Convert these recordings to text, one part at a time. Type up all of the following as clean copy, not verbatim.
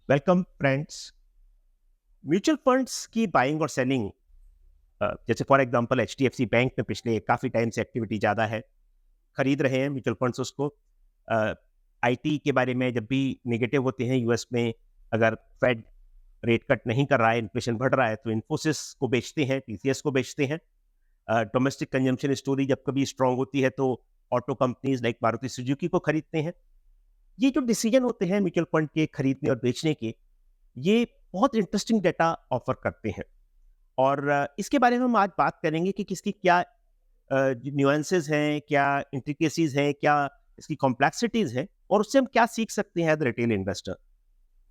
Welcome friends. Mutual funds की buying और selling, जैसे फॉर एग्जांपल एचडीएफसी बैंक में पिछले काफ़ी टाइम से एक्टिविटी ज़्यादा है, खरीद रहे हैं म्यूचुअल फंड्स उसको। आईटी के बारे में जब भी नेगेटिव होते हैं यूएस में, अगर फेड रेट कट नहीं कर रहा है, इन्फ्लेशन बढ़ रहा है, तो इन्फोसिस को बेचते हैं, टीसीएस को बेचते हैं। डोमेस्टिक कंजम्पशन स्टोरी जब कभी स्ट्रांग होती है तो auto companies like Maruti Suzuki को खरीदते हैं। ये जो डिसीजन होते हैं म्यूचुअल फंड के खरीदने और बेचने के, ये बहुत इंटरेस्टिंग डेटा ऑफर करते हैं। और इसके बारे में हम आज बात करेंगे कि किसकी क्या न्यूएंसेस हैं, क्या इंट्रिकेसीज हैं, क्या इसकी कॉम्प्लेक्सिटीज हैं, और उससे हम क्या सीख सकते हैं एज रिटेल इन्वेस्टर।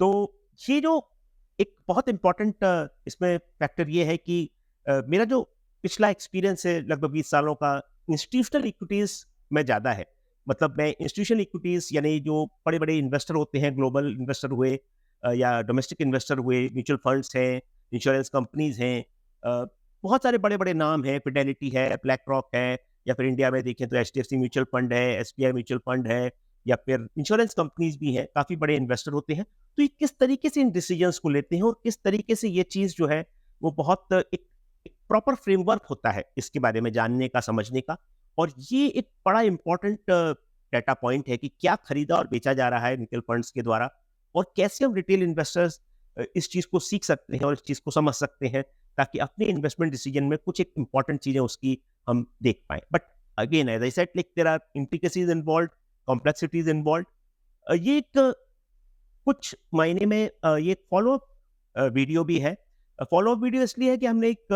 तो ये जो एक बहुत इंपॉर्टेंट इसमें फैक्टर ये है कि मेरा जो पिछला एक्सपीरियंस है लगभग 20 सालों का, इंस्टीट्यूशनल इक्विटीज में ज़्यादा है। मतलब मैं इंस्टीट्यूशनल इक्विटीज यानी जो बड़े बड़े इन्वेस्टर होते हैं, ग्लोबल इन्वेस्टर हुए या डोमेस्टिक इन्वेस्टर हुए, म्यूचुअल फंड्स हैं, इंश्योरेंस कंपनीज हैं, बहुत सारे बड़े बड़े नाम हैं, फिडेलिटी है, ब्लैक रॉक है, या फिर इंडिया में देखें तो एचडीएफसी म्यूचुअल फंड है, एसबीआई म्यूचुअल फंड है, या फिर इंश्योरेंस कंपनीज भी हैं, काफ़ी बड़े इन्वेस्टर होते हैं। तो ये किस तरीके से इन डिसीजंस को लेते हैं और किस तरीके से ये चीज़ जो है वो बहुत एक प्रॉपर फ्रेमवर्क होता है इसके बारे में जानने का, समझने का। और ये एक बड़ा इंपॉर्टेंट डाटा पॉइंट है कि क्या खरीदा और बेचा जा रहा है म्यूचुअल फंड्स के द्वारा, और कैसे हम रिटेल इन्वेस्टर्स इस चीज़ को सीख सकते हैं और इस चीज़ को समझ सकते हैं, ताकि अपने इन्वेस्टमेंट डिसीजन में कुछ एक इंपॉर्टेंट चीज़ें उसकी हम देख पाएँ। But again as I said, like there are intricacies involved, complexities involved. ये एक कुछ मायने में ये फॉलो अप वीडियो भी है। फॉलो अप वीडियो इसलिए है कि हमने एक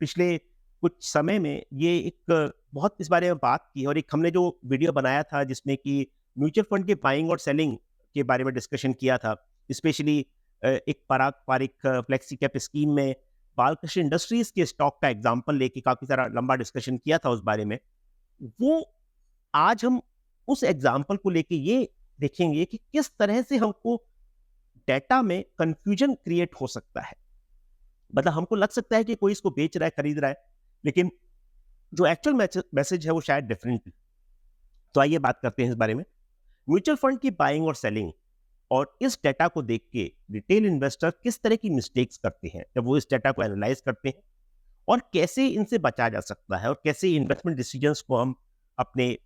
पिछले कुछ समय में ये एक बहुत इस बारे में बात की, और एक हमने जो वीडियो बनाया था जिसमें कि म्यूचुअल फंड के बाइंग और सेलिंग के बारे में डिस्कशन किया था। स्पेशली एक पराग पारिक फ्लेक्सी कैप स्कीम में बालकृष्ण इंडस्ट्रीज के स्टॉक का एग्जांपल लेके काफी सारा लंबा डिस्कशन किया था उस बारे में। वो आज हम उस एग्जांपल को लेके ये देखेंगे कि किस तरह से हमको डेटा में कंफ्यूजन क्रिएट हो सकता है। मतलब हमको लग सकता है कि कोई इसको बेच रहा है, खरीद रहा है, लेकिन जो एक्चुअल मैसेज है वो शायद डिफरेंट है। तो आइए बात करते हैं इस बारे में, म्यूचुअल फंड की बाइंग और सेलिंग। और इस डेटा को देख के रिटेल इन्वेस्टर किस तरह की मिस्टेक्स करते हैं जब वो इस डेटा को एनालाइज करते हैं, और कैसे इनसे बचा जा सकता है, और कैसे इन्वेस्टमेंट डिसीजंस को हम अपने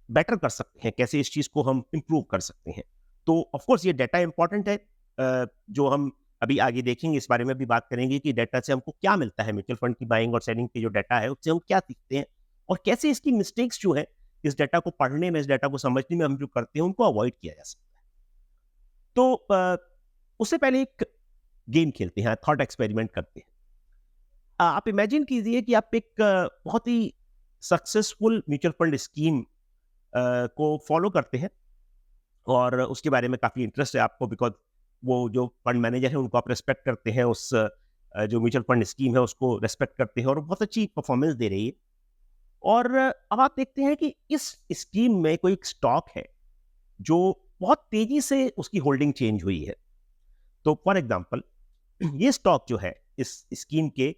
बेटर कर सकते हैं, कैसे इस चीज़ को हम इम्प्रूव कर सकते हैं। तो ऑफ कोर्स ये डेटा इंपॉर्टेंट है, जो हम अभी आगे देखेंगे, इस बारे में भी बात करेंगे कि डेटा से हमको क्या मिलता है, म्यूचुअल फंड की बाइंग और सेलिंग की जो डेटा है उससे हम क्या सीखते हैं, और कैसे इसकी मिस्टेक्स जो है इस डेटा को पढ़ने में, इस डेटा को समझने में हम जो करते हैं उनको अवॉइड किया जा सकता है। तो उससे पहले एक गेम खेलते हैं, थॉट एक्सपेरिमेंट करते हैं। आप इमेजिन कीजिए कि आप एक बहुत ही सक्सेसफुल म्यूचुअल फंड स्कीम को फॉलो करते हैं, और उसके बारे में काफ़ी इंटरेस्ट है आपको, बिकॉज वो जो फंड मैनेजर है उनको आप रेस्पेक्ट करते हैं, उस जो म्यूचुअल फंड स्कीम है उसको रेस्पेक्ट करते हैं, और बहुत अच्छी परफॉर्मेंस दे रही है। और अब आप देखते हैं कि इस स्कीम में कोई एक स्टॉक है जो बहुत तेजी से उसकी होल्डिंग चेंज हुई है। तो फॉर एग्जांपल ये स्टॉक जो है इस स्कीम के,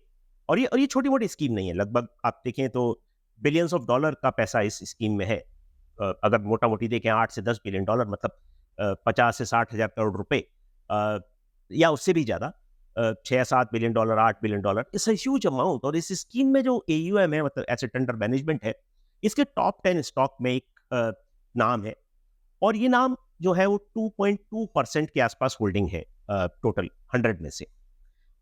और ये छोटी मोटी स्कीम नहीं है, लगभग आप देखें तो बिलियंस ऑफ डॉलर का पैसा इस स्कीम में है। अगर मोटा मोटी देखें 8 से 10 बिलियन डॉलर, मतलब 50 से 60 हजार करोड़ रुपए, या उससे भी ज़्यादा, 6-7 billion dollar, 8 billion dollar, it's a huge amount. और इस स्कीम में जो एयूएम है, मतलब एसेट अंडर मैनेजमेंट है, इसके टॉप 10 स्टॉक में एक नाम है, और ये नाम जो है वो 2.2% के आसपास होल्डिंग है टोटल 100 में से।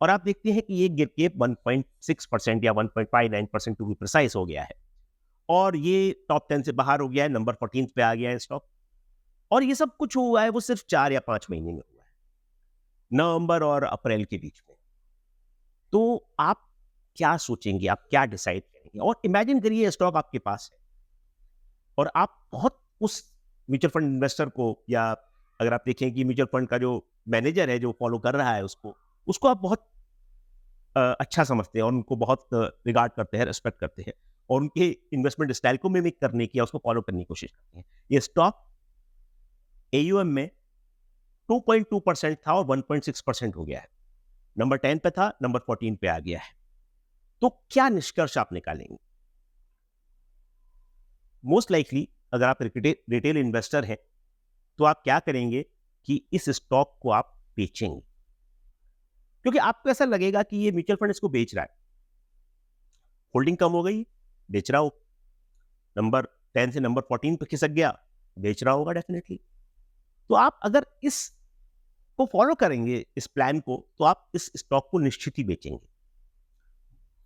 और आप देखते हैं कि ये गिर के 1.6% या 1.59% टू बी प्रिसाइज हो गया है, और ये टॉप 10 से बाहर हो गया है, नंबर 14 पे आ गया है स्टॉक। और ये सब कुछ हुआ है वो सिर्फ 4 या 5 महीने में हुआ है, नवंबर और अप्रैल के बीच में। तो आप क्या सोचेंगे, आप क्या डिसाइड करेंगे? और इमेजिन करिए स्टॉक आपके पास है, और आप बहुत उस म्यूचुअल फंड इन्वेस्टर को, या अगर आप देखें कि म्यूचुअल फंड का जो मैनेजर है जो फॉलो कर रहा है उसको उसको आप बहुत अच्छा समझते हैं, और उनको बहुत रिगार्ड करते हैं, रेस्पेक्ट करते हैं, और उनके इन्वेस्टमेंट स्टाइल को मिमिक करने की या उसको फॉलो करने की कोशिश करते हैं। ये स्टॉक एयूएम में 2.2% था और 1.6% हो गया है, नंबर 10 पे था, नंबर 14 पे आ गया है। तो क्या निष्कर्ष आप निकालेंगे? मोस्ट लाइकली अगर आप रिटेल इन्वेस्टर हैं तो आप क्या करेंगे कि इस स्टॉक को आप बेचेंगे, क्योंकि आपको ऐसा लगेगा कि ये म्यूचुअल फंड इसको बेच रहा है, होल्डिंग कम हो गई, बेच रहा हो, नंबर 10 से नंबर 14 पे खिसक गया, बेच रहा होगा डेफिनेटली। तो आप अगर इस को फॉलो करेंगे, इस प्लान को, तो आप इस स्टॉक को निश्चित ही बेचेंगे।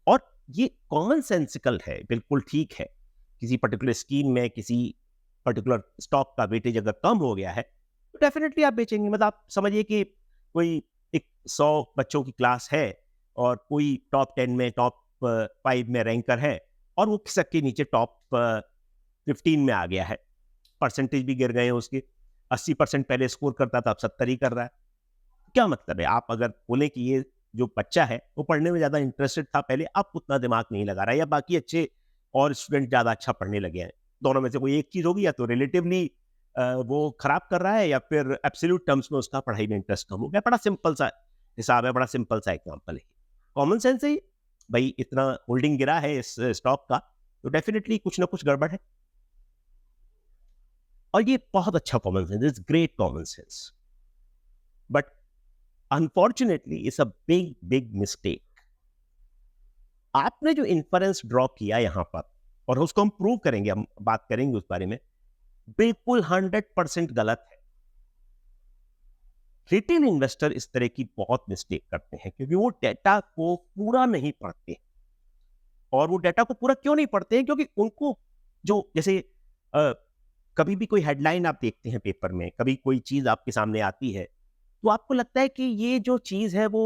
और ये कॉमन सेंसिकल है, बिल्कुल ठीक है। किसी पर्टिकुलर स्कीम में किसी पर्टिकुलर स्टॉक का वेटेज अगर कम हो गया है तो डेफिनेटली आप बेचेंगे। मतलब आप समझिए कि कोई एक 100 बच्चों की क्लास है और कोई टॉप 10 में, टॉप 5 में रैंकर है और वो खिसक के नीचे टॉप 15 में आ गया है, परसेंटेज भी गिर गए हैं उसके, 80% पहले स्कोर करता था, अब 70 ही कर रहा है। क्या मतलब है? आप अगर बोले कि ये जो बच्चा है वो पढ़ने में ज़्यादा इंटरेस्टेड था पहले, अब उतना दिमाग नहीं लगा रहा है, या बाकी अच्छे और स्टूडेंट ज़्यादा अच्छा पढ़ने लगे हैं, दोनों में से कोई एक चीज़ होगी, या तो रिलेटिवली वो खराब कर रहा है या फिर एब्सोल्यूट टर्म्स में उसका पढ़ाई में इंटरेस्ट कम हो गया। बड़ा सिंपल सा हिसाब है, बड़ा सिंपल सा एग्जाम्पल है, कॉमन सेंस है। भाई इतना होल्डिंग गिरा है इस स्टॉक का, तो डेफिनेटली कुछ ना कुछ गड़बड़ है। और ये बहुत अच्छा common sense, it's great common sense, but unfortunately it's a big big mistake. आपने जो इन्फरेंस ड्रॉ किया यहां पर, और उसको हम प्रूव करेंगे, हम बात करेंगे उस बारे में, बिल्कुल 100% गलत है। रिटेल इन्वेस्टर इस तरह की बहुत मिस्टेक करते हैं क्योंकि वो डेटा को पूरा नहीं पढ़ते। और वो डेटा को पूरा क्यों नहीं पढ़ते हैं? क्योंकि उनको जो जैसे कभी भी कोई हेडलाइन आप देखते हैं पेपर में, कभी कोई चीज आपके सामने आती है, तो आपको लगता है कि ये जो चीज है वो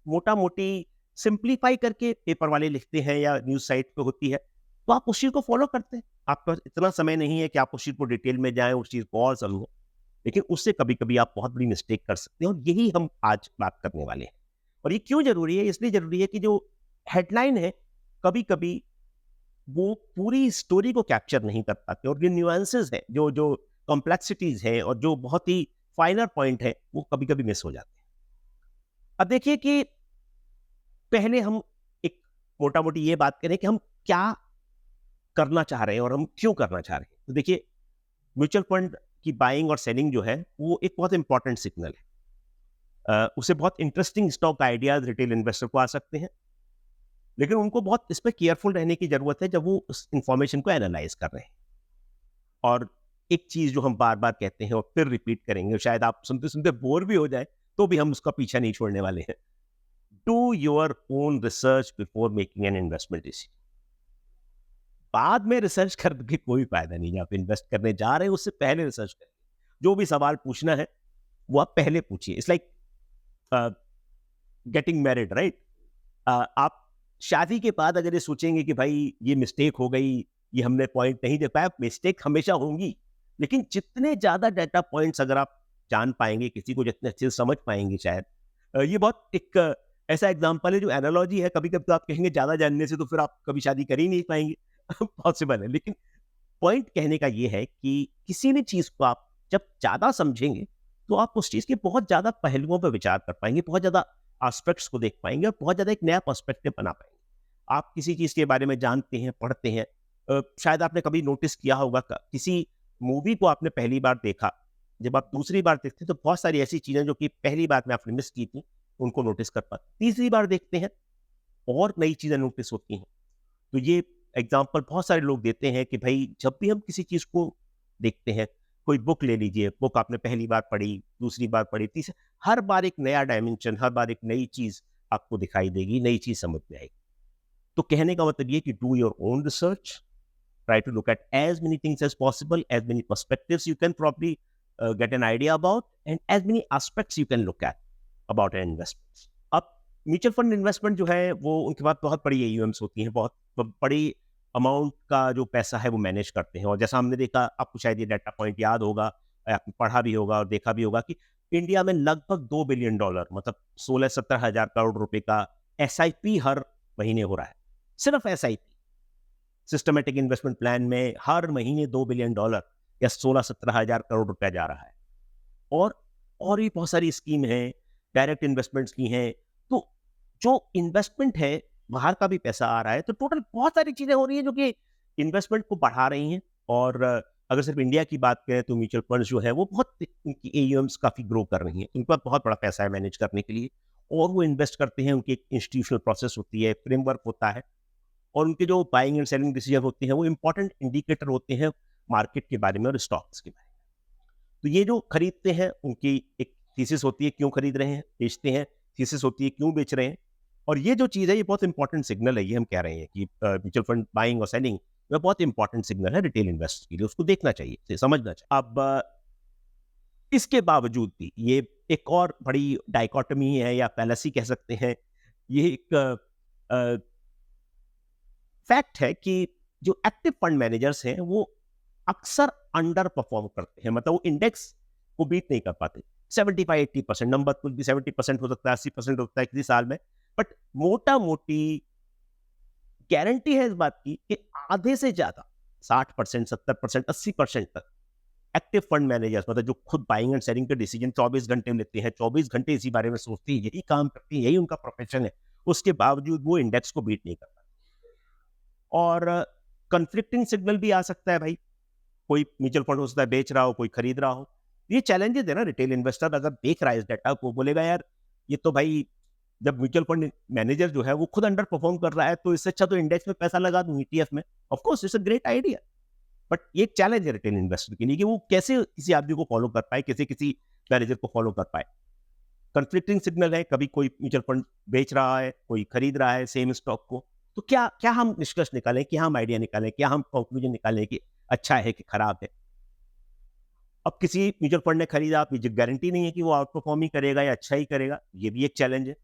मोटा मोटी सिंप्लीफाई करके पेपर वाले लिखते हैं या न्यूज साइट पे होती है, तो आप उस चीज को फॉलो करते हैं। आपका इतना समय नहीं है कि आप उस चीज को डिटेल में जाएं, उस चीज को और समझें, लेकिन उससे कभी कभी आप बहुत बड़ी मिस्टेक कर सकते हैं, और यही हम आज बात करने वाले हैं। और ये क्यों जरूरी है? इसलिए जरूरी है कि जो हेडलाइन है, कभी कभी वो पूरी स्टोरी को कैप्चर नहीं कर पाते, और जो न्यूएंसेस हैं, जो जो कॉम्प्लेक्सिटीज हैं, और जो बहुत ही फाइनर पॉइंट है, वो कभी कभी मिस हो जाते हैं। अब देखिए कि पहले हम एक मोटा मोटी ये बात करें कि हम क्या करना चाह रहे हैं और हम क्यों करना चाह रहे हैं। तो देखिए, म्यूचुअल फंड की बाइंग और सेलिंग जो है वो एक बहुत इंपॉर्टेंट सिग्नल है। उससे बहुत interesting stock ideas retail investor को आ सकते हैं, लेकिन उनको बहुत इस पर केयरफुल रहने की जरूरत है जब वो उस इंफॉर्मेशन को एनालाइज कर रहे हैं। और एक चीज जो हम बार बार कहते हैं और फिर रिपीट करेंगे, शायद आप सुनते सुनते बोर भी हो जाए, तो भी हम उसका पीछा नहीं छोड़ने वाले हैं। Do your own research before making an investment decision. बाद में रिसर्च करने की कोई फायदा नहीं है। आप इन्वेस्ट करने जा रहे हैं, उससे पहले रिसर्च करें। जो भी सवाल पूछना है वो आप पहले पूछिए। It's like getting married, right? आप शादी के बाद अगर ये सोचेंगे कि भाई ये मिस्टेक हो गई, ये हमने पॉइंट नहीं दे पाया, मिस्टेक हमेशा होंगी, लेकिन जितने ज्यादा डाटा पॉइंट्स अगर आप जान पाएंगे, किसी को जितने अच्छे से समझ पाएंगे, शायद ये बहुत एक ऐसा एग्जांपल है जो एनालॉजी है। कभी कभी तो आप कहेंगे ज्यादा जानने से तो फिर आप कभी शादी कर ही नहीं पाएंगे, पॉसिबल है। लेकिन पॉइंट कहने का ये है कि किसी भी चीज को आप जब ज्यादा समझेंगे, तो आप उस चीज के बहुत ज्यादा पहलुओं पर विचार कर पाएंगे, बहुत ज्यादा एस्पेक्ट्स को देख पाएंगे, और बहुत ज्यादा एक नया पर्सपेक्टिव बना पाएंगे। आप किसी चीज के बारे में जानते हैं, पढ़ते हैं, शायद आपने कभी नोटिस किया होगा, किसी मूवी को आपने पहली बार देखा, जब आप दूसरी बार देखते हैं तो बहुत सारी ऐसी चीजें जो कि पहली बार में आपने मिस की थी, उनको नोटिस कर पाते। तीसरी बार देखते हैं और नई चीजें नोटिस होती हैं। तो ये एग्जाम्पल बहुत सारे लोग देते हैं कि भाई जब भी हम किसी चीज को देखते हैं, कोई बुक ले लीजिए, बुक आपने पहली बार पढ़ी, दूसरी बार पढ़ी, तीसरी, हर बार एक नया डायमेंशन, हर बार एक नई चीज आपको दिखाई देगी, नई चीज समझ में आएगी। तो कहने का मतलब ये कि do your own research, try to look at as many things as possible, as many perspectives you can probably get an idea about, and as many aspects you can look at about an investment. अब mutual fund investment जो है वो उनके पास बहुत बड़ी AUMs होती हैं, बहुत बड़ी अमाउंट का जो पैसा है वो मैनेज करते हैं। और जैसा हमने देखा, आपको शायद ये डाटा पॉइंट याद होगा, आपने पढ़ा भी होगा और देखा भी होगा कि इंडिया में लगभग $2 बिलियन, मतलब 16-17 हजार करोड़ रुपए का SIP हर महीने हो रहा है। सिर्फ SIP, सिस्टमेटिक इन्वेस्टमेंट प्लान में हर महीने $2 बिलियन या 16-17 हजार करोड़ रुपया जा रहा है। और भी बहुत सारी स्कीम है, डायरेक्ट इन्वेस्टमेंट्स की हैं। तो जो इन्वेस्टमेंट है, बाहर का भी पैसा आ रहा है, तो टोटल बहुत सारी चीजें हो रही है जो कि इन्वेस्टमेंट को बढ़ा रही हैं। और अगर सिर्फ इंडिया की बात करें तो म्यूचुअल फंड्स जो है वो बहुत उनकी एयूएम्स काफ़ी ग्रो कर रही हैं, उनके पास बहुत बड़ा पैसा है मैनेज करने के लिए, और वो इन्वेस्ट करते हैं, उनकी एक इंस्टीट्यूशनल प्रोसेस होती है, फ्रेमवर्क होता है, और उनके जो बाइंग एंड सेलिंग डिसीजन होते हैं वो इंपॉर्टेंट इंडिकेटर होते हैं मार्केट के बारे में और स्टॉक्स के बारे में। तो ये जो खरीदते हैं उनकी एक थीसिस होती है क्यों खरीद रहे हैं, बेचते हैं थीसिस होती है क्यों बेच रहे हैं, और ये जो चीज़ है ये बहुत इंपॉर्टेंट सिग्नल है, ये हम कह रहे हैं कि म्यूचुअल फंड बाइंग और सेलिंग ये बहुत इंपॉर्टेंट सिग्नल है रिटेल इन्वेस्टर के लिए, उसको देखना चाहिए, इसे समझना चाहिए। अब इसके बावजूद भी ये एक और बड़ी डाइकोटमी है या फैलेसी कह सकते हैं, ये एक फैक्ट है कि जो एक्टिव फंड मैनेजर्स हैं वो अक्सर अंडर परफॉर्म करते हैं, मतलब वो इंडेक्स को बीट नहीं कर पाते। 75-80% नंबर, कुछ भी 70% हो सकता है, 80% हो सकता है किसी साल में, बट मोटा मोटी गारंटी है इस बात की कि आधे से ज्यादा 60%, 70%, 80% तक एक्टिव फंड मैनेजर्स, मतलब जो खुद बाइंग एंड सेलिंग के डिसीजन 24 घंटे में लेते हैं, 24 घंटे इसी बारे में सोचते हैं, यही काम करते हैं, यही उनका प्रोफेशन है, उसके बावजूद वो इंडेक्स को बीट नहीं कर पाते। और कंफ्लिक्टिंग सिग्नल भी आ सकता है भाई, कोई म्यूचुअल फंड हो सकता है बेच रहा हो, कोई खरीद रहा हो, ये चैलेंजेस है ना। रिटेल इन्वेस्टर अगर देख रहा है इस डाटा को, बोलेगा यार ये तो भाई, जब म्यूचुअल फंड मैनेजर जो है वो खुद अंडर परफॉर्म कर रहा है तो इससे अच्छा तो इंडेक्स में पैसा लगा दूं, ईटीएफ में, of course it's a great idea, but ये एक चैलेंज है रिटेल इन्वेस्टर के लिए कि वो कैसे किसी आदमी को फॉलो कर पाए, कैसे किसी मैनेजर को फॉलो कर पाए। कंफ्लिक्टिंग सिग्नल है, कभी कोई म्यूचुअल फंड बेच रहा है, कोई खरीद रहा है सेम स्टॉक को, तो क्या क्या हम निष्कर्ष निकालें, क्या हम आइडिया निकालें, क्या हम कंक्लूजन निकालें कि अच्छा है कि खराब है। अब किसी म्यूचुअल फंड ने खरीदा, मुझे गारंटी नहीं है कि वो आउट परफॉर्म ही करेगा या अच्छा ही करेगा, ये भी एक चैलेंज है।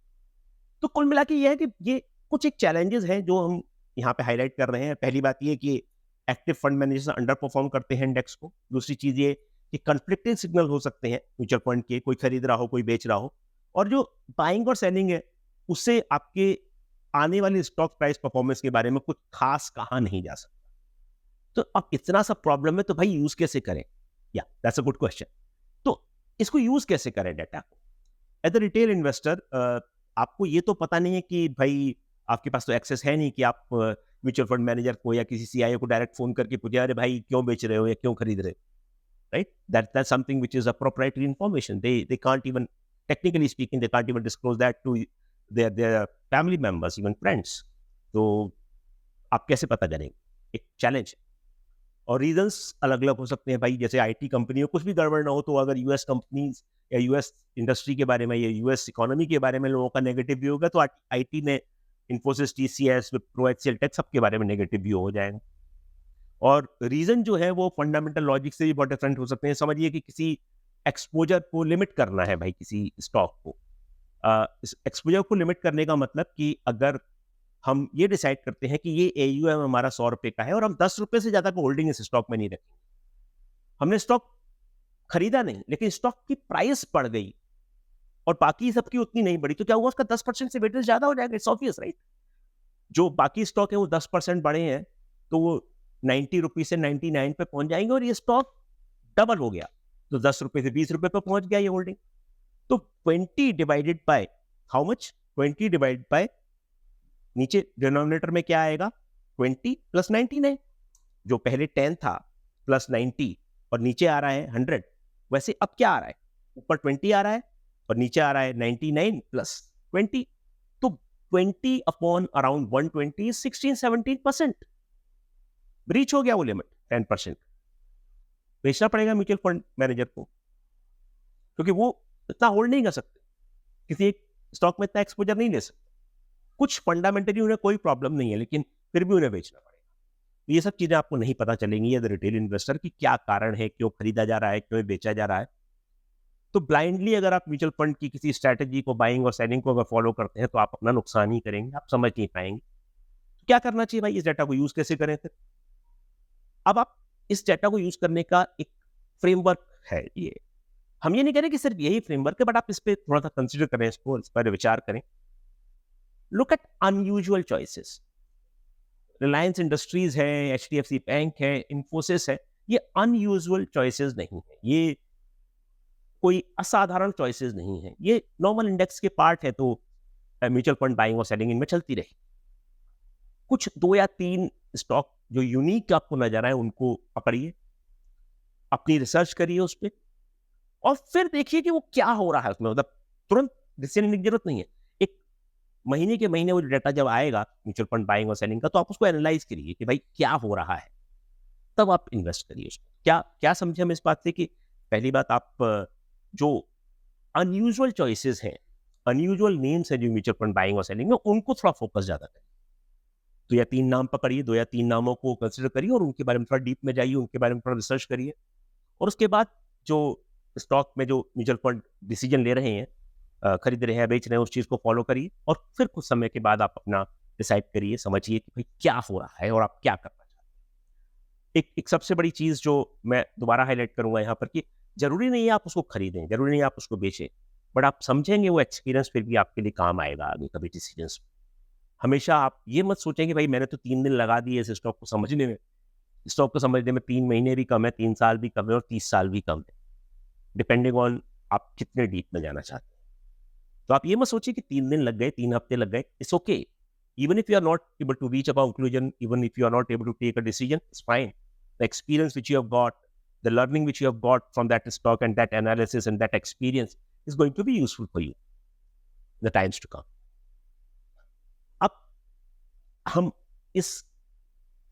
तो कुल मिला के ये है कि ये कुछ एक चैलेंजेस हैं जो हम यहाँ पे हाईलाइट कर रहे हैं। पहली बात ये कि active fund manager under perform करते हैं इंडेक्स को। दूसरी चीज ये कि कंफ्लिक्टिंग सिग्नल हो सकते हैं म्यूचुअल फंड के, कोई खरीद रहा हो, कोई बेच रहा हो, और जो बाइंग और सेलिंग है उससे आपके आने वाली स्टॉक प्राइस परफॉर्मेंस के बारे में कुछ खास कहा नहीं जा सकता। तो अब इतना सा प्रॉब्लम है तो भाई यूज कैसे करें, या दैट्स अ गुड क्वेश्चन। तो इसको यूज कैसे करें डाटा को एज अ रिटेल इन्वेस्टर। आपको ये तो पता नहीं है कि भाई आपके पास तो एक्सेस है नहीं कि आप म्यूचुअल फंड मैनेजर को या किसी सीआईओ को डायरेक्ट फोन करके पूछे अरे भाई क्यों बेच रहे हो या क्यों खरीद रहे हो, right? That's something which is a proprietary information. They can't even, technically speaking, they can't even disclose that to their family members, even friends. तो आप कैसे पता करेंगे, एक चैलेंज। और रीजंस अलग अलग हो सकते हैं भाई, जैसे आईटी कंपनी में कुछ भी गड़बड़ ना हो तो अगर यूएस कंपनीज या यूएस इंडस्ट्री के बारे में या यूएस इकोनॉमी के बारे में लोगों का नेगेटिव व्यू होगा, तो आईटी ने इन्फोसिस, टीसीएस, विप्रो, एक्सेल टेक सबके बारे में नेगेटिव व्यू हो जाएगा। और रीजन जो है वो फंडामेंटल लॉजिक से भी बहुत डिफरेंट हो सकते हैं। समझिए कि किसी एक्सपोजर को लिमिट करना है भाई किसी स्टॉक को। इस एक्सपोजर को लिमिट करने का मतलब कि अगर हम ये डिसाइड करते हैं कि ये एयूएम हमारा 100 रुपए का है और हम 10 रुपए से ज्यादा को होल्डिंग इस स्टॉक में नहीं रखेंगे, हमने स्टॉक खरीदा नहीं लेकिन स्टॉक की प्राइस बढ़ गई और बाकी सबकी उतनी नहीं बढ़ी, तो क्या हुआ, उसका 10% से वेटेज ज्यादा हो जाएगा। It's obvious, right? जो बाकी स्टॉक है वो 10% बढ़े हैं तो वो 90 रुपीज से 99 पे पहुंच जाएंगे और ये स्टॉक डबल हो गया, तो 10 रुपए से 20 रुपए पे पहुंच गया ये होल्डिंग। तो 20 divided by how much, 20 divide by, नीचे डिनोमिनेटर में क्या आएगा, 20 प्लस 99, जो पहले 10 था प्लस 90 और नीचे आ रहा है 100, वैसे अब क्या आ रहा है, ऊपर 20 आ रहा है और नीचे आ रहा है 99 प्लस 20, तो 20 अपॉन अराउंड 120 16-17%, ब्रीच हो गया वो लिमिट 10%। बेचना पड़ेगा म्यूचुअल फंड मैनेजर को क्योंकि वो इतना होल्ड नहीं कर सकते, किसी एक स्टॉक में इतना एक्सपोजर नहीं ले सकते। कुछ फंडामेंटली उन्हें कोई प्रॉब्लम नहीं है लेकिन फिर भी उन्हें बेचना पड़ेगा। तो ये सब चीजें आपको नहीं पता चलेंगी एज रिटेल इन्वेस्टर कि क्या कारण है, क्यों खरीदा जा रहा है, क्यों बेचा जा रहा है। तो ब्लाइंडली अगर आप म्यूचुअल फंड की किसी स्ट्रैटेजी को, बाइंग और सेलिंग को अगर फॉलो करते हैं तो आप अपना नुकसान ही करेंगे, आप समझ नहीं पाएंगे। तो क्या करना चाहिए भाई, इस डाटा को यूज कैसे करें फिर। अब आप इस डाटा को यूज करने का एक फ्रेमवर्क है, ये हम ये नहीं कह रहे कि सिर्फ यही फ्रेमवर्क है, बट आप इस पर थोड़ा सा कंसिडर करें, इसको इस पर विचार करें। Look at unusual choices. Reliance industries है, एचडीएफसी बैंक है, इन्फोसिस है, ये अनयूजुअल चॉइसेस नहीं है, ये कोई असाधारण चॉइसेस नहीं है, ये नॉर्मल इंडेक्स के पार्ट है। तो म्यूचुअल फंड बाइंग और सेलिंग इनमें चलती रही। कुछ 2 या 3 स्टॉक जो यूनिक आपको नजर आए उनको पकड़िए अपनी रिसर्च करिए उस पे और फिर देखिए कि वो क्या हो रहा है उसमें, मतलब तुरंत डिसीजन लेने की जरूरत नहीं है। एक महीने के महीने वो डाटा जब आएगा म्यूचुअल फंड बाइंग और सेलिंग का, तो आप उसको एनालाइज करिए कि भाई क्या हो रहा है, तब आप इन्वेस्ट करिए उसमें। क्या क्या समझे हम इस बात से कि पहली बात, आप जो अनयूजुअल चॉइसेस हैं, अनयूजुअल नेम्स हैं जो म्यूचुअल फंड बाइंग और सेलिंग में, उनको थोड़ा फोकस ज्यादा करें। तो या 3 नाम पकड़िए, 2 या 3 नामों को कंसिडर करिए और उनके बारे में थोड़ा डीप में जाइए, उनके बारे में थोड़ा रिसर्च करिए। और उसके बाद जो स्टॉक में जो म्यूचुअल फंड डिसीजन ले रहे हैं, खरीद रहे हैं, बेच रहे हैं, उस चीज़ को फॉलो करिए और फिर कुछ समय के बाद आप अपना डिसाइड करिए, समझिए कि भाई क्या हो रहा है और आप क्या करना चाहते हैं। एक सबसे बड़ी चीज़ जो मैं दोबारा हाईलाइट करूंगा यहाँ पर कि ज़रूरी नहीं है आप उसको खरीदें, ज़रूरी नहीं है आप उसको बेचें, बट आप समझेंगे वो एक्सपीरियंस फिर भी आपके लिए काम आएगा आगे कभी डिसीजंस में। हमेशा आप ये मत सोचें कि भाई मैंने तो 3 दिन लगा दिए इस स्टॉक को समझने में। स्टॉक को समझने में 3 महीने भी कम है, 3 साल भी कम है और 30 साल भी कम है, डिपेंडिंग ऑन आप कितने डीप में जाना चाहते हैं। तो आप ये मत सोचिए कि 3 दिन लग गए, 3 हफ्ते लग गए, it's okay. Even if you are not able to reach a conclusion, even if you are not able to take a decision, it's fine. The experience which you have got, the learning which you have got from that stock and that analysis and that experience is going to be useful for you in the times to come. अब हम इस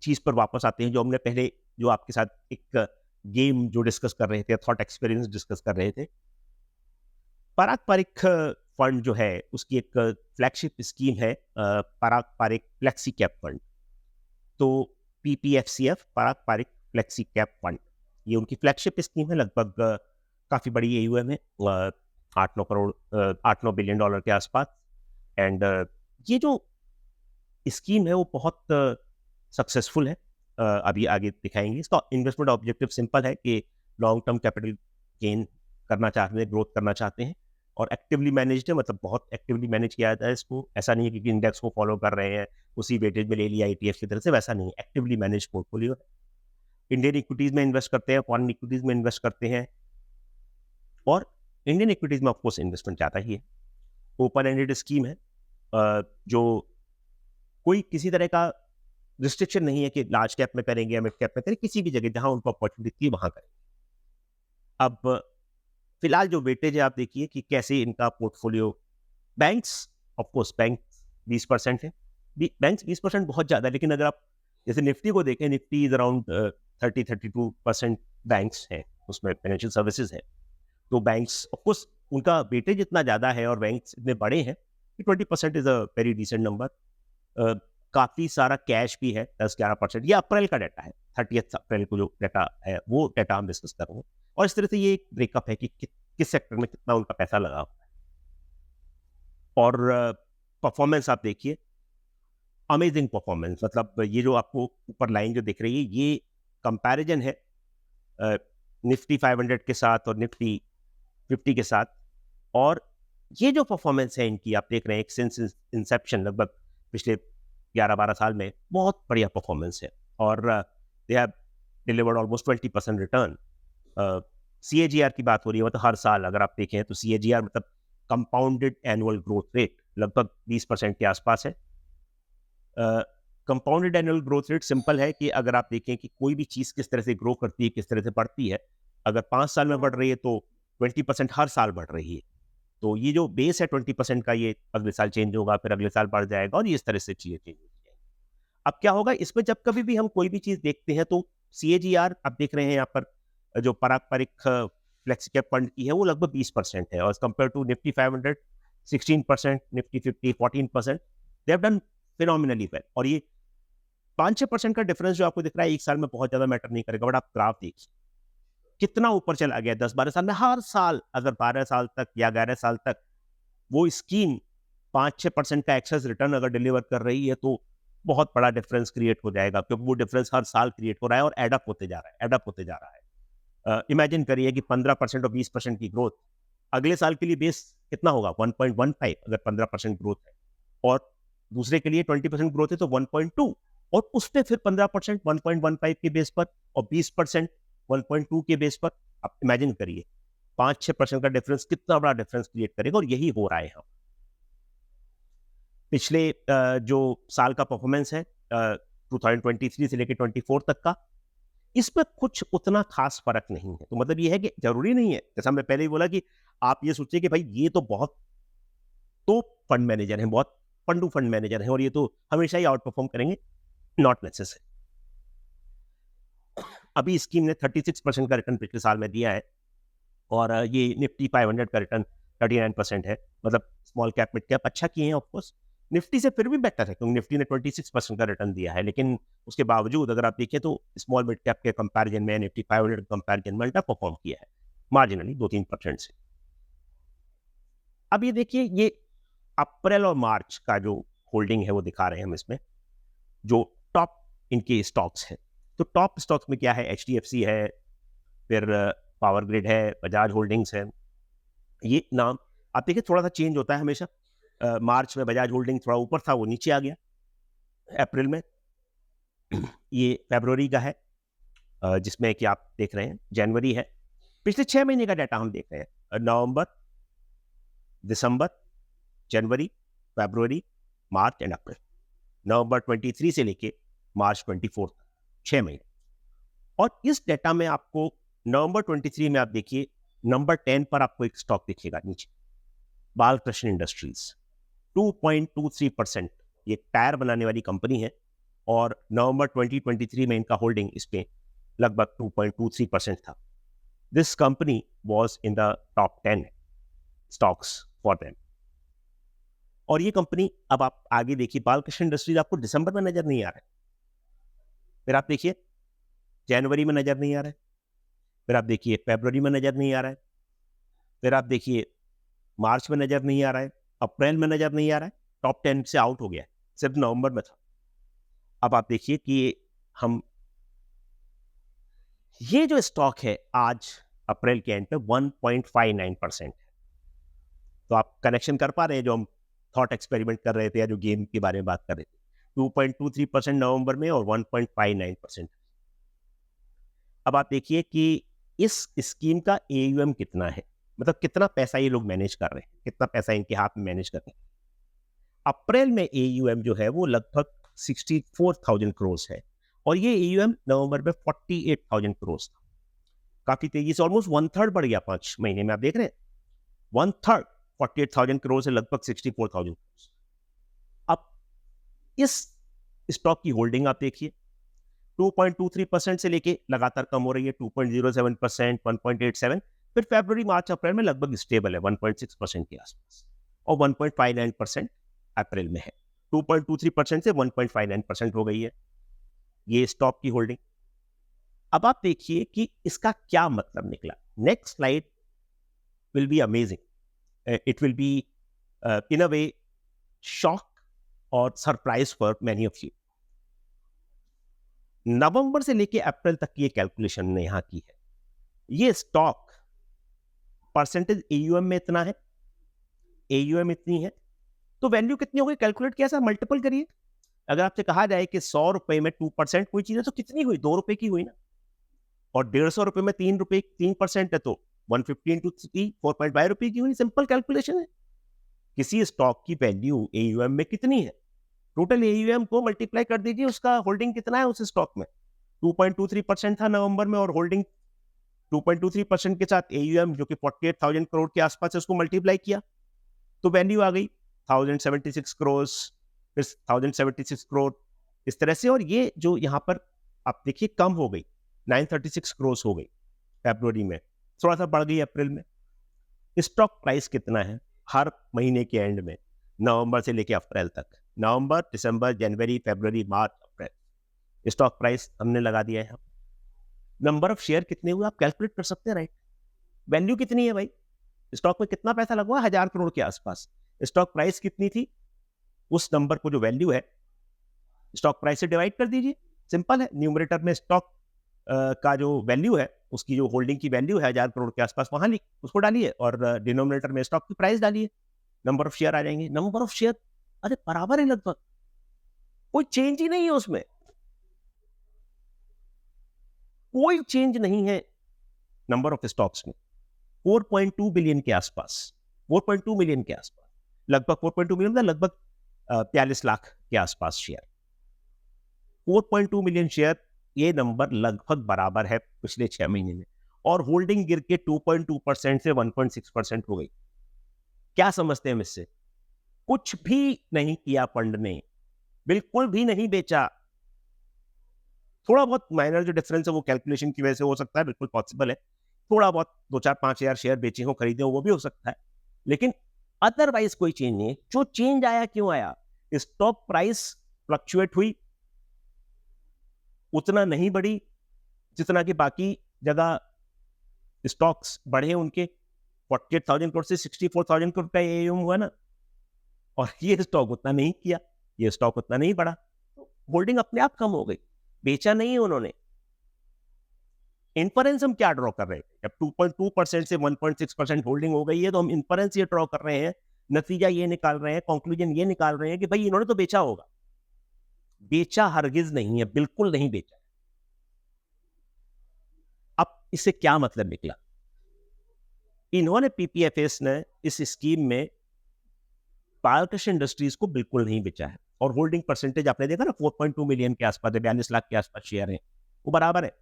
चीज पर वापस आते हैं जो हमने पहले, जो आपके साथ एक गेम जो डिस्कस कर रहे थे, थॉट एक्सपीरियंस डिस्कस कर रहे थे। पारंपरिक फंड जो है उसकी एक फ्लैगशिप स्कीम है पारंपरिक फ्लेक्सी कैप फंड। तो पीपीएफसीएफ, पारंपरिक फ्लेक्सी कैप फंड, ये उनकी फ्लैगशिप स्कीम है। लगभग काफी बड़ी एयूएम है, 8-9 करोड़, 8-9 बिलियन डॉलर के आसपास। एंड ये जो स्कीम है वो बहुत सक्सेसफुल है। अभी आगे दिखाएंगे। इसका इन्वेस्टमेंट ऑब्जेक्टिव सिंपल है कि लॉन्ग टर्म कैपिटल गेन करना चाहते हैं, ग्रोथ करना चाहते हैं, और एक्टिवली मैनेज्ड है, मतलब बहुत एक्टिवली मैनेज किया जाता है इसको। ऐसा नहीं है कि इंडेक्स को फॉलो कर रहे हैं, उसी वेटेज में ले लिया ईटीएफ की तरह से, वैसा नहीं है। एक्टिवली मैनेज पोर्टफोलियो है। इंडियन इक्विटीज में इन्वेस्ट करते हैं, फॉरेन इक्विटीज में इन्वेस्ट करते हैं, और इंडियन इक्विटीज में ऑफकोर्स इन्वेस्टमेंट ज़्यादा ही है। ओपन एंडेड स्कीम है, जो कोई किसी तरह का रिस्ट्रिक्शन नहीं है कि लार्ज कैप में करेंगे या मिड कैप में करेंगे, किसी भी जगह जहां उनको अपॉर्चुनिटी वहां करेंगे। अब फिलहाल जो वेटेज है आप देखिए कि कैसे इनका portfolio, banks, of course bank 20% है। बैंक्स 20% बहुत ज्यादा है, लेकिन अगर आप जैसे निफ्टी को देखें, निफ्टी इज अराउंड 30-32% बैंक्स है, उसमें फाइनेंशियल सर्विसेज है। तो बैंक्स ऑफ कोर्स उनका वेटेज इतना ज्यादा है और बैंक्स इतने बड़े हैं कि 20% is a very decent number. काफी सारा कैश भी है, 10-11%। ये अप्रैल का डाटा है, 30 अप्रैल को जो डाटा है वो डाटा हम डिस्कस कर रहे हैं। और इस तरह से ये एक ब्रेकअप है कि किस सेक्टर में कितना उनका पैसा लगा हुआ है। और परफॉर्मेंस आप देखिए, अमेजिंग परफॉर्मेंस। मतलब ये जो आपको ऊपर लाइन जो दिख रही है, ये कंपैरिजन है निफ्टी 500 के साथ और निफ्टी 50 के साथ। और ये जो परफॉर्मेंस है इनकी, आप देख रहे हैं, सिंस इंसेप्शन, लगभग पिछले 11-12 साल में बहुत बढ़िया परफॉर्मेंस है। और they have delivered almost 20% return. CAGR की बात हो रही है, मतलब हर साल अगर आप देखें तो सीएजीआर मतलब कंपाउंडेड एनुअल ग्रोथ रेट लगभग 20% के आसपास है। Compounded annual growth rate simple है कि अगर आप देखें कि कोई भी चीज़ किस तरह से ग्रो करती है, किस तरह से बढ़ती है, अगर 5 साल में बढ़ रही है तो 20% हर साल बढ़ रही है। तो ये जो बेस है 20% का, ये अगले साल चेंज होगा, फिर अगले साल बढ़ जाएगा, और ये इस तरह से चीजें चेंज होती है। अब क्या होगा इसमें, जब कभी भी हम कोई भी चीज देखते हैं तो सीएजीआर आप देख रहे हैं यहाँ पर, जो पारंपरिक फ्लेक्सी कैप फंड की है वो लगभग 20% है, और compare to Nifty 500 16%, Nifty 50 14%, they have done phenomenally well. और ये 5-6% का डिफरेंस जो आपको दिख रहा है एक साल में बहुत ज्यादा मैटर नहीं करेगा, बट आप ग्राफ देखिए कितना ऊपर चला गया 10-12 साल में। हर साल अगर 12 साल तक या 11 साल तक वो स्कीम 5-6% का एक्सेस रिटर्न अगर डिलीवर कर रही है, तो बहुत बड़ा डिफरेंस क्रिएट हो जाएगा, क्योंकि वो डिफरेंस हर साल क्रिएट हो रहा है और एडअप होते जा रहा है, एडअप होते जा रहा है। इमेजिन करिए कि 15% और 20% की ग्रोथ, अगले साल के लिए बेस कितना होगा, 1.15 अगर 15% ग्रोथ है, और दूसरे के लिए 20% ग्रोथ है तो 1.2, और उस पर फिर 15% 1.15 के बेस पर और 20% 1.2 के बेस पर। आप इमेजिन करिए 5-6% का डिफरेंस कितना बड़ा डिफरेंस क्रिएट करेगा, और यही हो रहा है यहाँ। पिछले जो साल का परफॉर्मेंस है 2023 से लेकर 24 तक का, इसमें कुछ उतना खास फर्क नहीं है। तो मतलब ये है कि जरूरी नहीं है, जैसा मैं पहले ही बोला कि आप ये सोचिए कि भाई ये तो बहुत तो फंड मैनेजर हैं, बहुत पंडू फंड मैनेजर हैं और ये तो हमेशा ही आउट परफॉर्म करेंगे, नॉट नेसेसरी। अभी स्कीम ने 36% का रिटर्न पिछले साल में दिया है और ये निफ्टी 500 का रिटर्न 39% है। मतलब स्मॉल कैप मिड कैप अच्छा किए हैं ऑफकोर्स, निफ्टी से फिर भी बेटर है क्योंकि निफ्टी ने 26% का रिटर्न दिया है, लेकिन उसके बावजूद अगर आप देखें तो स्मॉल मिड कैप के कंपैरिजन में निफ्टी 500 के कंपैरिजन में अल्टा परफॉर्म किया है मार्जिनली 2-3% से। अब ये देखिए, ये अप्रैल और मार्च का जो होल्डिंग है वो दिखा रहे हैं हम इसमें, जो टॉप इनके स्टॉक्स हैं। तो टॉप स्टॉक्स में क्या है, एचडीएफसी है, फिर पावर ग्रिड है, बजाज होल्डिंग्स है। ये नाम आप देखिए थोड़ा सा चेंज होता है हमेशा। मार्च में बजाज होल्डिंग थोड़ा ऊपर था, वो नीचे आ गया अप्रैल में। ये फरवरी का है जिसमें कि आप देख रहे हैं जनवरी है। पिछले 6 महीने का डाटा हम देख रहे हैं, नवंबर, दिसंबर, जनवरी, फरवरी, मार्च एंड अप्रैल। नवंबर 23 से लेके मार्च 24 तक 6 महीने। और इस डेटा में आपको नवंबर 23 में आप देखिए नंबर 10 पर आपको एक स्टॉक दिखेगा नीचे, बालकृष्ण इंडस्ट्रीज 2.23%। ये टायर बनाने वाली कंपनी है और नवंबर 2023 में इनका होल्डिंग इस पे लगभग 2.23% था। This company was in the top 10 stocks for them. और ये कंपनी, अब आप आगे देखिए, बालकृष्ण इंडस्ट्रीज आपको दिसंबर में नजर नहीं आ रहा है, फिर आप देखिए जनवरी में नजर नहीं आ रहा है, फिर आप देखिए फरवरी में नजर नहीं आ रहा है, फिर आप देखिए मार्च में नजर नहीं आ रहा है, अप्रैल में नजर नहीं आ रहा है, टॉप 10 से आउट हो गया है, सिर्फ नवंबर में था। अब आप देखिए कि हम ये जो स्टॉक है आज अप्रैल के एंड पे 1.59% है। तो आप कनेक्शन कर पा रहे हैं जो हम थॉट एक्सपेरिमेंट कर रहे थे या जो गेम के बारे में बात कर रहे थे, 2.23% नवंबर में और 1.59%। अब आप देखिए कि इस स्कीम का एयूएम कितना है, मतलब कितना पैसा ये लोग मैनेज कर रहे हैं, कितना पैसा इनके हाथ में मैनेज कर रहे हैं। अप्रैल में एयूएम जो है वो लगभग 64,000 करोड़ है और ये एयूएम नवंबर में 48,000 करोड़ था। काफी तेजी से ऑलमोस्ट 1/3 बढ़ गया 5 महीने में। आप देख रहे हैं 1/3, 48,000 करोड़ से लगभग 64,000 करोड़। अब इस स्टॉक की होल्डिंग आप देखिए 2.23% से लेके लगातार कम हो रही है, 2.07%, 1.87, फिर फरवरी, मार्च, अप्रैल में लगभग स्टेबल है 1.6% के आसपास और 1.59% अप्रैल में है। 2.23% से 1.59% हो गई है ये स्टॉक की होल्डिंग। अब आप देखिए कि इसका क्या मतलब निकला। Next slide will be amazing, it will be in a way shock और surprise for many of you. नवंबर से लेके अप्रैल तक की ये कैलकुलेशन ने यहां की है। ये स्टॉक परसेंटेज एयूएम में इतना है, एयूएम इतनी है, तो वैल्यू कितनी होगी कैलकुलेट किया, सर मल्टीपल करिए। अगर आपसे कहा जाए कि 100 रुपए में 2% कोई चीज है तो कितनी हुई, 2 रुपए की हुई ना। और 150 रुपए में 3 रुपए 3% है तो 150 इंटू 3 4.5 रुपए की हुई। सिंपल कैलकुलेशन है। किसी स्टॉक की वैल्यू एयूएम में कितनी है, टोटल एयूएम को मल्टीप्लाई कर दीजिए, उसका होल्डिंग कितना है उस स्टॉक में। 2.23% था नवंबर में और होल्डिंग 2.23% के साथ एयूएम जो कि 48,000 करोड़ के आसपास है, उसको मल्टीप्लाई किया तो वैल्यू आ गई 1076 करोड़, फिर 1076 करोड़ इस तरह से। और ये जो यहाँ पर आप देखिए कम हो गई, 936 करोड़ हो गई फरवरी में, थोड़ा सा बढ़ गई अप्रैल में। स्टॉक प्राइस कितना है हर महीने के एंड में, नवंबर से लेकर अप्रैल तक, नवंबर, दिसंबर, जनवरी, फरवरी, मार्च, अप्रैल, स्टॉक प्राइस हमने लगा दिया है। नंबर ऑफ शेयर कितने हुए आप कैलकुलेट कर सकते हैं, राइट। वैल्यू कितनी है भाई, स्टॉक में कितना पैसा लगा, 1000 करोड़ के आसपास। स्टॉक प्राइस कितनी थी, उस नंबर को जो वैल्यू है स्टॉक प्राइस से डिवाइड कर दीजिए। सिंपल है, न्यूमरेटर में स्टॉक का जो वैल्यू है, उसकी जो होल्डिंग की वैल्यू है 1000 करोड़ के आसपास, वहां उसको डालिए और डिनोमिनेटर में स्टॉक की प्राइस डालिए, नंबर ऑफ शेयर आ जाएंगे। नंबर ऑफ शेयर अरे बराबर है लगभग, कोई चेंज ही नहीं है उसमें, कोई चेंज नहीं है नंबर ऑफ स्टॉक्स में। 4.2 बिलियन के आसपास, 4.2 मिलियन के आसपास, लगभग 4.2 मिलियन, लगभग 43 लाख के आसपास शेयर। 4.2 मिलियन शेयर ये नंबर लगभग बराबर है पिछले 6 महीने में, और होल्डिंग गिर के 2.2% से 1.6% हो गई। क्या समझते हैं इससे? कुछ भी नहीं किया फंड ने, बिल्कुल भी नहीं बेचा। थोड़ा बहुत माइनर जो डिफरेंस है वो कैलकुलेशन की वजह से हो सकता है, बिल्कुल पॉसिबल है। थोड़ा बहुत 2-4-5 हज़ार शेयर बेचे हो, खरीदे हो, वो भी हो सकता है। लेकिन अदरवाइज कोई चेंज नहीं है। जो चेंज आया क्यों आया? स्टॉक प्राइस फ्लक्चुएट हुई, उतना नहीं बढ़ी जितना कि बाकी जगह स्टॉक्स बढ़े उनके। 48,000 करोड़ से 64,000 करोड़ का एएम हुआ ना, और ये स्टॉक उतना नहीं किया, ये स्टॉक उतना नहीं बढ़ा। तो होल्डिंग अपने आप कम हो गई, बेचा नहीं उन्होंने। इन्फरेंस हम क्या ड्रॉ कर रहे हैं? जब 2.2% से 1.6% होल्डिंग हो गई है, तो हम इन्फरेंस ये ड्रॉ कर रहे हैं, नतीजा ये निकाल रहे हैं, कंक्लूजन ये निकाल रहे हैं कि भाई इन्होंने तो बेचा होगा। बेचा हरगिज नहीं है, बिल्कुल नहीं बेचा। अब इससे क्या मतलब निकला? इन्होंने पीपीएफएस ने इस स्कीम में बालकृष्ण इंडस्ट्रीज को बिल्कुल नहीं बेचा है, और होल्डिंग परसेंटेज आपने देखा ना, 4.2 मिलियन के आसपास है, 42 लाख के आसपास शेयर है, वो बराबर है।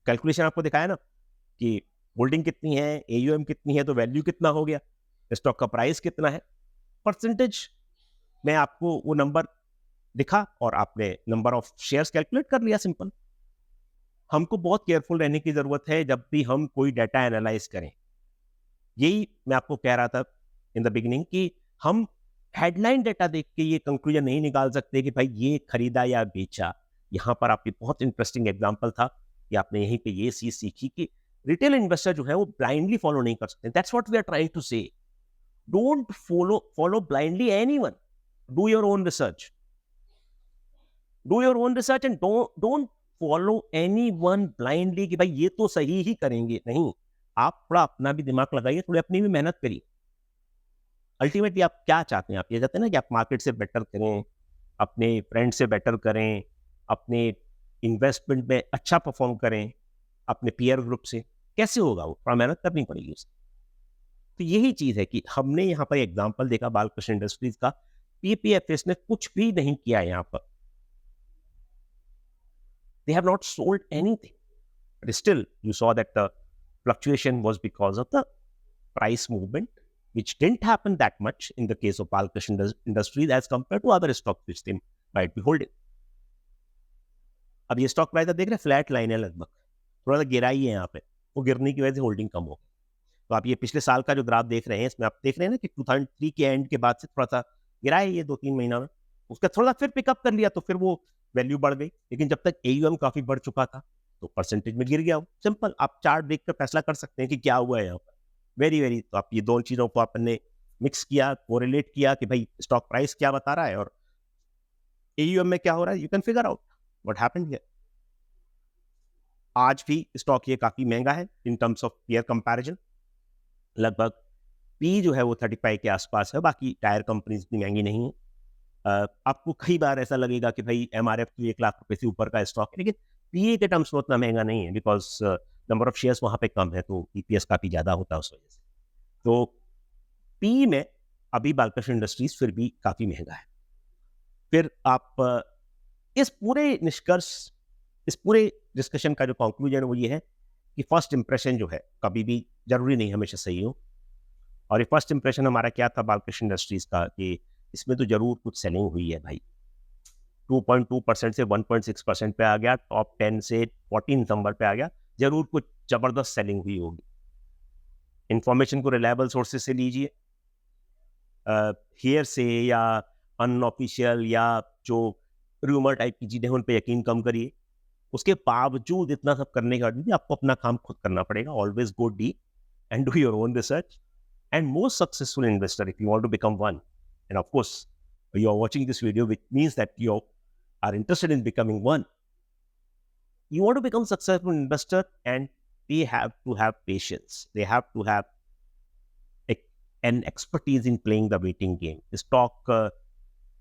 कैलकुलेशन आपको दिखाया ना कि होल्डिंग कितनी है, एयूएम कितनी है, तो वैल्यू कितना हो गया, स्टॉक का प्राइस कितना है, परसेंटेज में आपको वो नंबर दिखा, और आपने नंबर ऑफ शेयर्स कैलकुलेट कर लिया, सिंपल। हमको बहुत केयरफुल रहने की जरूरत है जब भी हम कोई डाटा एनालाइज करें। यही मैं आपको कह रहा था इन द बिगिनिंग कि हम हेडलाइन डाटा देख के ये कंक्लूजन नहीं निकाल सकते कि भाई ये खरीदा या बेचा। यहाँ पर आपकी बहुत इंटरेस्टिंग एग्जांपल था कि आपने यहीं पे ये चीज सीखी कि रिटेल इन्वेस्टर जो है वो ब्लाइंडली फॉलो नहीं कर सकते। That's what we are trying to say. Don't follow blindly anyone, do your own research, do your own research, and don't follow anyone blindly कि भाई ये तो सही ही करेंगे। नहीं, आप थोड़ा अपना भी दिमाग लगाइए, थोड़ी अपनी भी मेहनत करिए। अल्टीमेटली आप क्या चाहते हैं? आप ये चाहते हैं ना कि आप मार्केट से बेटर करें, अपने फ्रेंड से बेटर करें, अपने इन्वेस्टमेंट में अच्छा परफॉर्म करें, अपने पीयर ग्रुप से। कैसे होगा? वो थोड़ा मेहनत करनी पड़ेगी उससे। तो यही चीज है कि हमने यहाँ पर एग्जाम्पल देखा बालकृष्ण इंडस्ट्रीज का, पीपीएफएस ने कुछ भी नहीं किया यहाँ पर। They have not sold anything. But still, you saw that the fluctuation was because of the price movement, which didn't happen that much in the case of Balkrishna Industries as compared to other stocks which they might be holding. अब ये stock price देख रहे हैं, flat line है लगभग, थोड़ा सा गिरा ही है यहाँ पे, वो गिरने की वजह से होल्डिंग कम हो गई। तो आप ये पिछले साल का जो ग्राफ देख रहे हैं, इसमें आप देख रहे हैं ना कि 2003 के एंड के बाद से थोड़ा सा गिरा है ये 2-3 महीना में, उसका थोड़ा फिर पिकअप कर लिया, तो फिर वो वैल्यू बढ़ गई। लेकिन जब तक एयूएम काफी बढ़ चुका था तो परसेंटेज में गिर गया। सिंपल, आप चार्ट देखकर फैसला कर सकते हैं कि क्या हुआ है यहाँ पर। वेरी तो आप ये दोनों चीजों को आपने मिक्स किया, कोरिलेट किया कि भाई स्टॉक प्राइस क्या बता रहा है और एयूएम में क्या हो रहा है, you can figure out what happened here. आज भी स्टॉक ये काफी महंगा है in terms of peer comparison. लगभग पी जो है वो 35 के आसपास है, बाकी टायर कंपनीज इतनी महंगी नहीं है। आपको कई बार ऐसा लगेगा कि भाई एमआरएफ तो 1 लाख रुपए से ऊपर का स्टॉक है, लेकिन पीए के टर्म्स में उतना महंगा नहीं है, बिकॉज नंबर ऑफ शेयर्स वहां पे कम है, तो ईपीएस काफी ज्यादा होता है उस वजह से। तो पी में अभी बालकृष्ण इंडस्ट्रीज फिर भी काफी महंगा है। फिर आप इस पूरे निष्कर्ष, इस पूरे डिस्कशन का जो कंक्लूजन है वो ये है कि फर्स्ट इंप्रेशन जो है कभी भी जरूरी नहीं हमेशा सही हो। और ये फर्स्ट इंप्रेशन हमारा क्या था बालकृष्ण इंडस्ट्रीज का कि इसमें तो जरूर कुछ सेलिंग हुई है भाई। 2.2% से 1.6% पे आ गया, टॉप 10 से 14 नंबर पे आ गया, जरूर कुछ जबरदस्त सेलिंग हुई होगी। इंफॉर्मेशन को रिलायबल सोर्सेज से लीजिए, हियर से या अनऑफिशियल या जो रूमर टाइप की चीजें उन पे यकीन कम करिए। उसके बावजूद इतना सब करने के बाद भी आपको अपना काम खुद करना पड़ेगा। Always go deep and do your own research. And most successful investor if you want to become one, and of course you are watching this video, which means that you are interested in becoming one. You want to become successful investor, and they have to have patience, they have to have an expertise in playing the waiting game. Stock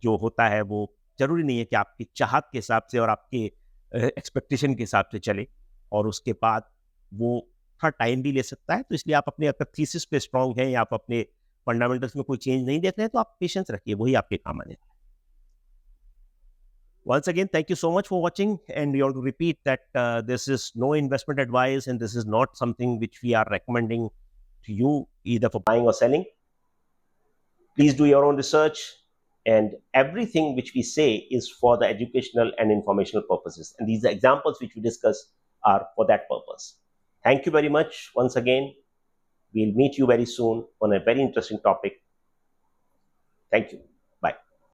जो होता है वो जरूरी नहीं है कि आपकी चाहत के हिसाब से और आपके एक्सपेक्टेशन के हिसाब से चले, और उसके बाद वो थोड़ा टाइम भी ले सकता है। तो इसलिए आप अपने अगर थीसिस पे स्ट्रांग हैं या आप अपने फंडामेंटल्स में कोई चेंज नहीं देख रहे हैं, तो आप पेशेंस रखिए, वही आपके काम आने। Once again, thank you so much for watching. And we want to repeat that this is no investment advice, and this is not something which we are recommending to you either for buying or selling. Please do your own research, and everything which we say is for the educational and informational purposes. And these examples which we discuss are for that purpose. Thank you very much once again. We'll meet you very soon on a very interesting topic. Thank you.